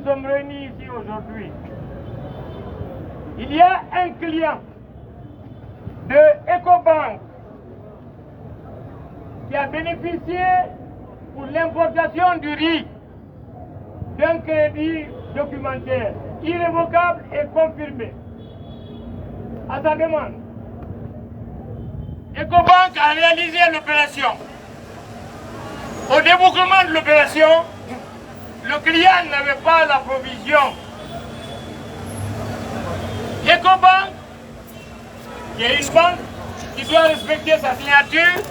sommes réunis ici aujourd'hui, il y a un client de EcoBank qui a bénéficié pour l'importation du riz d'un crédit documentaire irrévocable et confirmé. À sa demande, EcoBank a réalisé l'opération. Au débouclement de l'opération, le client n'avait pas la provision. EcoBank, qui est une banque qui doit respecter sa signature,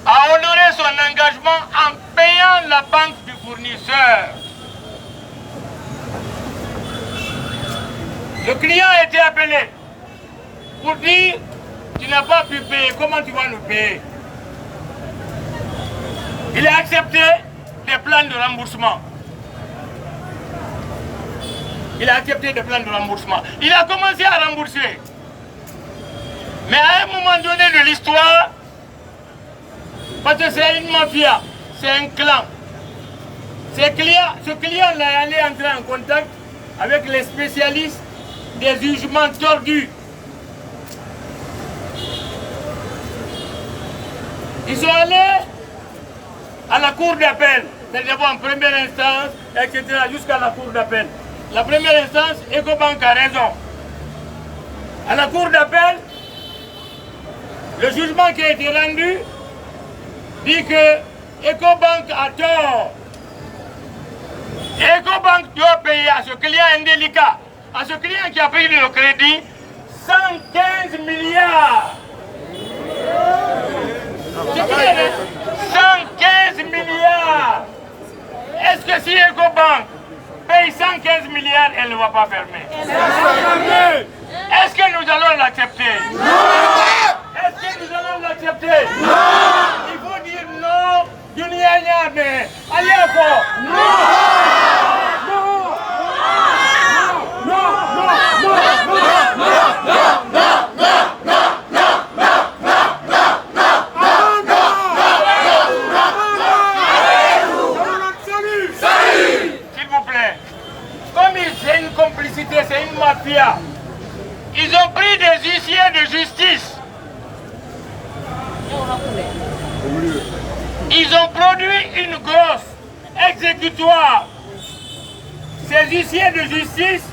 a honoré son engagement en payant la banque du fournisseur. Le client a été appelé pour dire tu n'as pas pu payer, comment tu vas nous payer? Il a accepté des plans de remboursement. Il a accepté des plans de remboursement. Il a commencé à rembourser. Mais à un moment donné de l'histoire, parce que c'est une mafia, c'est un clan. Ce client-là est allé entrer en contact avec les spécialistes des jugements tordus. Ils sont allés à la cour d'appel, c'est-à-dire en première instance, etc., jusqu'à la cour d'appel. La première instance, EcoBank a raison. À la cour d'appel, le jugement qui a été rendu dit que EcoBank a tort. EcoBank doit payer à ce client indélicat, à ce client qui a pris le crédit, 115 milliards. 115 milliards. Est-ce que si EcoBank paye 115 milliards, elle ne va pas fermer? Est-ce que nous allons l'accepter? Non. Est-ce que nous allons l'accepter? Non. Il faut dire non. Mais allez encore. Non. C'est une complicité, c'est une mafia. Ils ont pris des huissiers de justice. Ils ont produit une grosse exécutoire. Ces huissiers de justice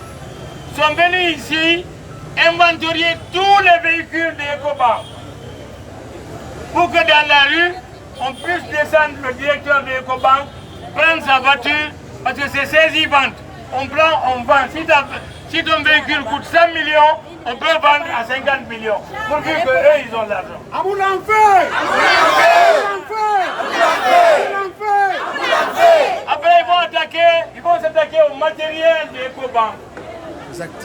sont venus ici inventorier tous les véhicules de EcoBank pour que dans la rue, on puisse descendre le directeur de EcoBank, prendre sa voiture, parce que c'est saisi-vente. On prend, on vend. Si ton véhicule coûte 100 millions, on peut vendre à 50 millions. Pourvu qu'eux, ils ont l'argent. Après, ils vont s'attaquer au matériel de EcoBank.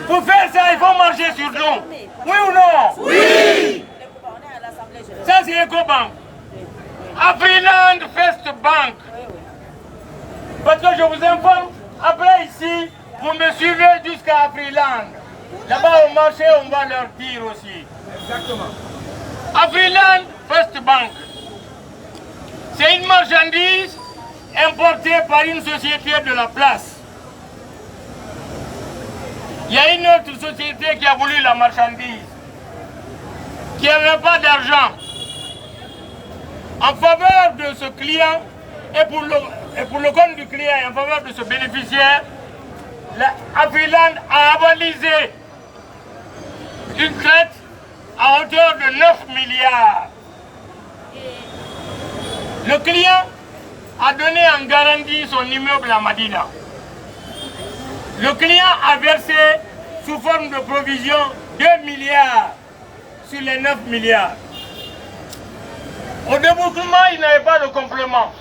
Pour faire ça, il faut marcher sur l'eau. Oui ou non? Oui. Ça, c'est EcoBank. Afriland First Bank. Parce que je vous informe, après ici, vous me suivez jusqu'à Afriland. Là-bas au marché, on va leur dire aussi. Exactement. Afriland First Bank, c'est une marchandise importée par une société de la place. Il y a une autre société qui a voulu la marchandise, qui n'avait pas d'argent. En faveur de ce client et pour le compte du client et en faveur de ce bénéficiaire, Afriland a avalisé une traite à hauteur de 9 milliards. Le client a donné en garantie son immeuble à Madina. Le client a versé sous forme de provision 2 milliards sur les 9 milliards. Au débouclement, il n'avait pas de complément.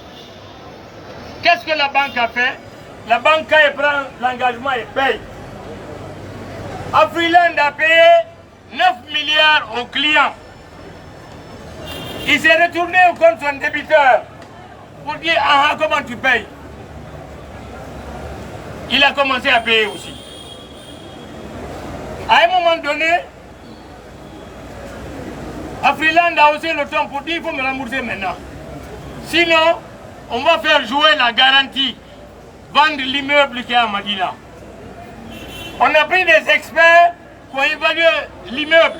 Qu'est-ce que la banque a fait? La banque, quand elle prend l'engagement, elle paye. Afriland a payé 9 milliards au client. Il s'est retourné au compte de son débiteur pour dire ah, comment tu payes. Il a commencé à payer aussi. À un moment donné, Afriland a haussé le temps pour dire il faut me rembourser maintenant. Sinon, on va faire jouer la garantie, vendre l'immeuble qui est à Madina. On a pris des experts pour évaluer l'immeuble.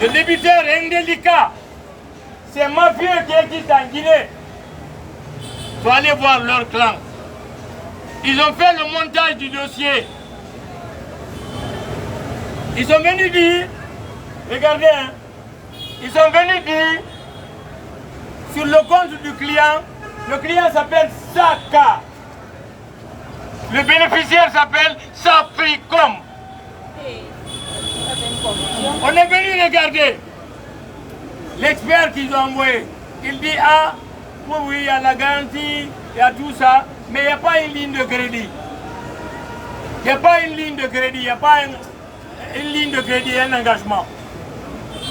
Le débiteur indélicat, c'est mafieux qui existent en Guinée. Il faut aller voir leur clan. Ils ont fait le montage du dossier. Ils sont venus dire, regardez, hein, ils sont venus dire, sur le compte du client, le client s'appelle Saka. Le bénéficiaire s'appelle Sapricom. On est venu regarder l'expert qu'ils ont envoyé. Il dit, ah, oui, il y a la garantie, il y a tout ça, mais il n'y a pas une ligne de crédit. Il n'y a pas une ligne de crédit, il n'y a pas une ligne de crédit et un engagement.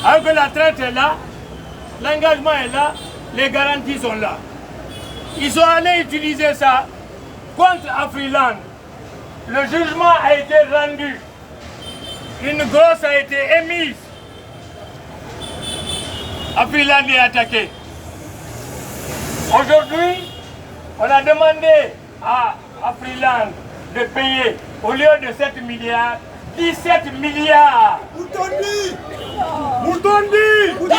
Alors que la traite est là, l'engagement est là, les garanties sont là. Ils sont allés utiliser ça contre Afriland. Le jugement a été rendu. Une grosse a été émise. Afriland est attaqué. Aujourd'hui, on a demandé à Afriland de payer, au lieu de 7 milliards, 17 milliards. Moutondi 17